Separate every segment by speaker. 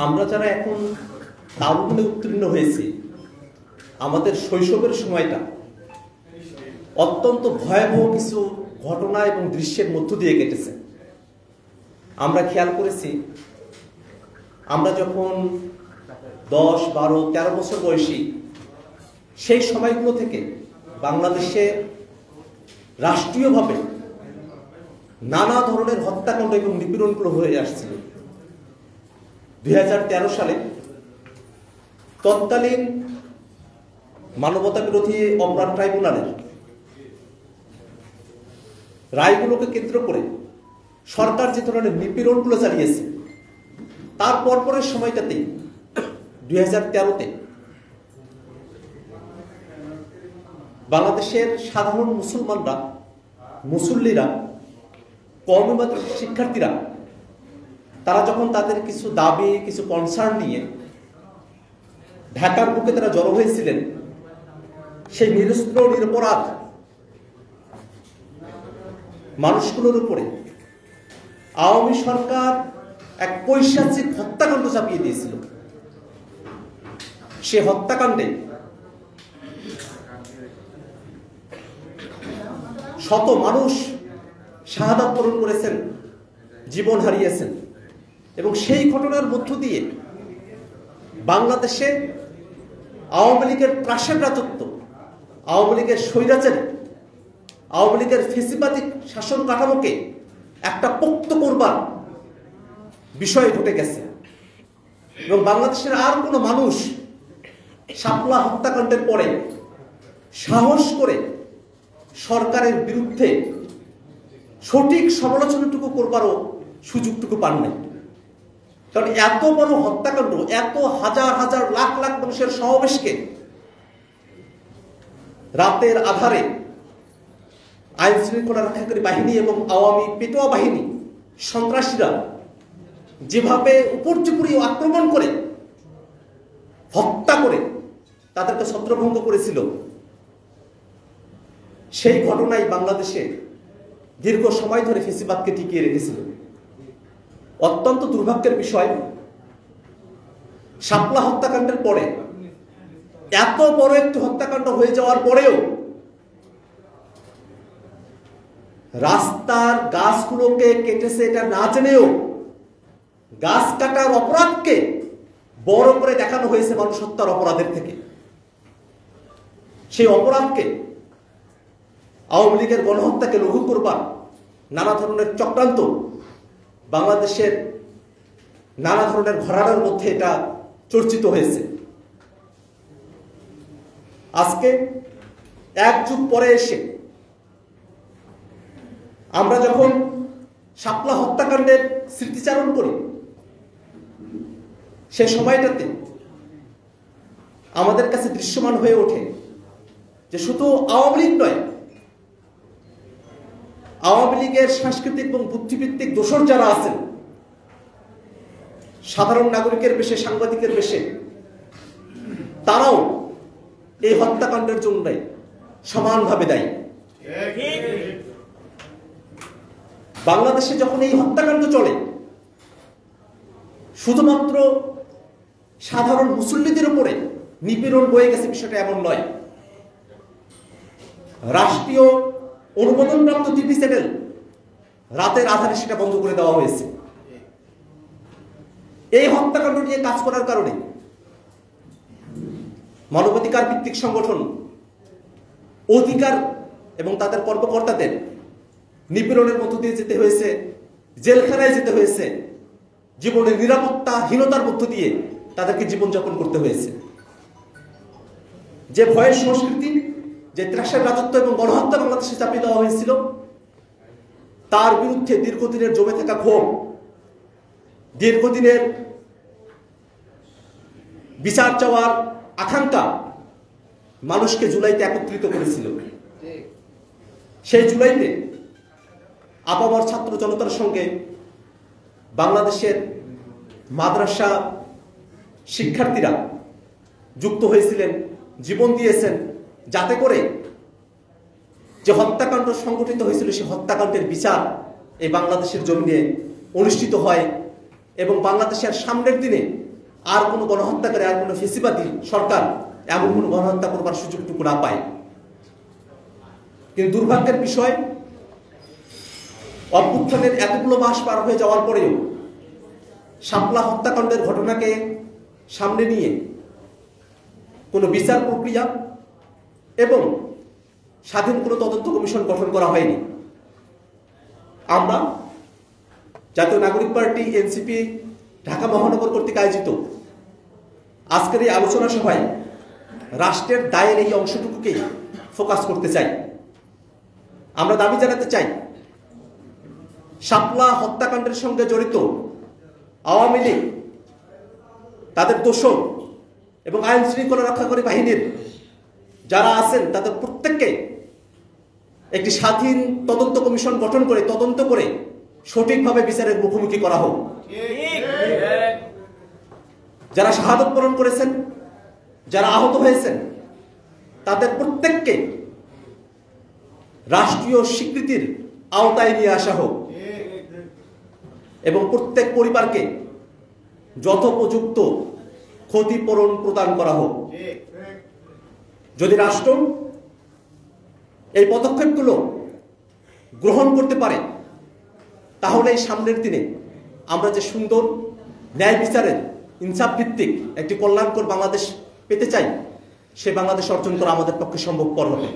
Speaker 1: আমরা যারা এখন তারুণ্যে উত্তীর্ণ হয়েছি, আমাদের শৈশবের সময়টা অত্যন্ত ভয়াবহ কিছু ঘটনা এবং দৃশ্যের মধ্য দিয়ে কেটেছে। আমরা খেয়াল করেছি, আমরা যখন 10, 12, 13 বছর বয়সী, সেই সময়গুলো থেকে বাংলাদেশে রাষ্ট্রীয়ভাবে নানা ধরনের হত্যাকাণ্ড এবং নিপীড়নগুলো হয়ে আসছিল। 2013 সালে তৎকালীন মানবতা বিরোধী অপরাধ ট্রাইব্যুনালের রায়গুলোকে কেন্দ্র করে সরকার যে ধরনের নিপীড়নগুলো চালিয়েছে, তার পরপরের সময়টাতে 2013-তে বাংলাদেশের সাধারণ মুসলমানরা, মুসল্লিরা, কওমি মাদ্রাসার শিক্ষার্থীরা তারা যখন তাদের কিছু দাবি, কিছু কনসার্ন নিয়ে ঢাকার বুকে তারা জড়ো হয়েছিলেন, সেই নিরস্ত্র নিরপরাধ মানুষগুলোর উপরে আওয়ামী সরকার এক পৈশাচিক হত্যাকাণ্ড চাপিয়ে দিয়েছিল। সে হত্যাকাণ্ডে শত মানুষ শাহাদাত বরণ করেছেন, জীবন হারিয়েছেন, এবং সেই ঘটনার মধ্য দিয়ে বাংলাদেশে আওয়ামী লীগের ত্রাসের রাজত্ব, আওয়ামী লীগের স্বৈরাচারী, আওয়ামী লীগের ফেসিবাদী শাসন কাঠামোকে একটা পোক্ত করবার বিষয় ঘটে গেছে। এবং বাংলাদেশের আর কোনো মানুষ শাপলা হত্যাকাণ্ডের পরে সাহস করে সরকারের বিরুদ্ধে সঠিক সমালোচনাটুকু করবারও সুযোগটুকু পান নাই। কারণ এত বড় হত্যাকাণ্ড, এত হাজার হাজার লাখ লাখ মানুষের সমাবেশকে রাতের আধারে আইন শৃঙ্খলা রক্ষাকারী বাহিনী এবং আওয়ামী পেটোয়া বাহিনী, সন্ত্রাসীরা যেভাবে উপর্যুপরি আক্রমণ করে হত্যা করে তাদেরকে ছত্রভঙ্গ করেছিল, সেই ঘটনাই বাংলাদেশে দীর্ঘ সময় ধরে ফেসিবাদকে টিকিয়ে রেখেছিল। অত্যন্ত দুর্ভাগ্যের বিষয়, শাপলা হত্যাকাণ্ডের পরে, এত বড় একটি হত্যাকাণ্ড হয়ে যাওয়ার পরেও রাস্তার গাছগুলোকে কেটেছে এটা না জেনেও গাছ কাটার অপরাধকে বড় করে দেখানো হয়েছে মানুষ হত্যার অপরাধের থেকে। সেই অপরাধকে, আওয়ামী লীগের গণহত্যাকে লঘু করবার নানা ধরনের চক্রান্ত বাংলাদেশের নানা ধরনের ঘরানার মধ্যে এটা চর্চিত হয়েছে। আজকে এক যুগ পরে এসে আমরা যখন শাপলা হত্যাকাণ্ডের স্মৃতিচারণ করি, সে সময়টাতে আমাদের কাছে দৃশ্যমান হয়ে ওঠে যে শুধু আওয়ামী লীগ নয়, আওয়ামী লীগের সাংস্কৃতিক এবং বুদ্ধিভিত্তিক দোসর যারা আছেন, সাধারণ নাগরিকের বেশে, সাংবাদিকের বেশে, তারাও এই হত্যাকাণ্ডের জন্য সমানভাবে দায়ী। বাংলাদেশে যখন এই হত্যাকাণ্ড চলে, শুধুমাত্র সাধারণ মুসল্লিদের উপরে নিপীড়ন বয়ে গেছে বিষয়টা এমন নয়। রাষ্ট্রীয় অনুমোদনপ্রাপ্ত টিভি চ্যানেল রাতের আধারে সেটা বন্ধ করে দেওয়া হয়েছে। এই হত্যাকাণ্ড নিয়ে কাজ করার কারণে মানবাধিকার ভিত্তিক সংগঠন, অধিকার এবং তাদের কর্মকর্তাদের নিপীড়নের মধ্য দিয়ে যেতে হয়েছে, জেলখানায় যেতে হয়েছে, জীবনের নিরাপত্তাহীনতার মধ্য দিয়ে তাদেরকে জীবনযাপন করতে হয়েছে। যে ভয়ের সংস্কৃতি, যে ত্রাসের রাজত্ব এবং গণহত্যা বাংলাদেশে চাপিয়ে দেওয়া হয়েছিল, তার বিরুদ্ধে দীর্ঘদিনের জমে থাকা ক্ষোভ, দীর্ঘদিনের বিচার চাওয়ার আকাঙ্ক্ষা মানুষকে জুলাইতে একত্রিত করেছিল। সেই জুলাইতে আপামর ছাত্র জনতার সঙ্গে বাংলাদেশের মাদ্রাসা শিক্ষার্থীরা যুক্ত হয়েছিলেন, জীবন দিয়েছেন, যাতে করে যে হত্যাকাণ্ড সংঘটিত হয়েছিল সেই হত্যাকাণ্ডের বিচার এই বাংলাদেশের জমিনে অনুষ্ঠিত হয় এবং বাংলাদেশের সামনের দিনে আর কোনো গণহত্যাকারী, আর কোনো ফেসিবাদী সরকার এমন কোনো গণহত্যা করবার সুযোগটুকু না পায়। কিন্তু দুর্ভাগ্যের বিষয়, অভ্যুত্থানের এতগুলো মাস পার হয়ে যাওয়ার পরেও শাপলা হত্যাকাণ্ডের ঘটনাকে সামনে নিয়ে কোনো বিচার প্রক্রিয়া এবং স্বাধীন কোনো তদন্ত কমিশন গঠন করা হয়নি। আমরা জাতীয় নাগরিক পার্টি এনসিপি ঢাকা মহানগর কর্তৃক আয়োজিত আজকের এই আলোচনা সভায় রাষ্ট্রের দায়ের এই অংশটুকুকেই ফোকাস করতে চাই। আমরা দাবি জানাতে চাই, শাপলা হত্যাকাণ্ডের সঙ্গে জড়িত আওয়ামী লীগ, তাদের দোসর এবং আইন শৃঙ্খলা রক্ষাকারী বাহিনীর যারা আছেন তাদের প্রত্যেককে একটি স্বাধীন তদন্ত কমিশন গঠন করে তদন্ত করে সঠিকভাবে বিচারের মুখোমুখি করা হোক। যারা শাহাদত বরণ করেছেন, যারা আহত হয়েছেন, তাদের প্রত্যেককে রাষ্ট্রীয় স্বীকৃতির আওতায় নিয়ে আসা হোক এবং প্রত্যেক পরিবারকে যথোপযুক্ত ক্ষতিপূরণ প্রদান করা হোক। যদি রাষ্ট্র এই পদক্ষেপগুলো গ্রহণ করতে পারে, তাহলে এই সামনের দিনে আমরা যে সুন্দর ন্যায় বিচারের ইনসাফ ভিত্তিক একটি কল্যাণকর বাংলাদেশ পেতে চাই, সে বাংলাদেশ অর্জন করা আমাদের পক্ষে সম্ভবপর হবে।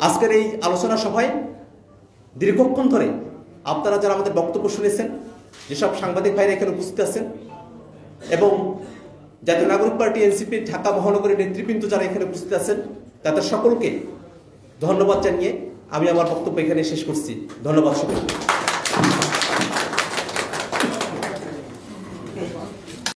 Speaker 1: আজকের এই আলোচনা সভায় দীর্ঘক্ষণ ধরে আপনারা যারা আমাদের বক্তব্য শুনেছেন, যেসব সাংবাদিক ভাইরা এখানে উপস্থিত আছেন এবং জাতীয় নাগরিক পার্টি এনসিপির ঢাকা মহানগরের নেতৃবৃন্দ যারা এখানে উপস্থিত আছেন, তাদের সকলকে ধন্যবাদ জানিয়ে আমি আমার বক্তব্য এখানে শেষ করছি। ধন্যবাদ সকলকে।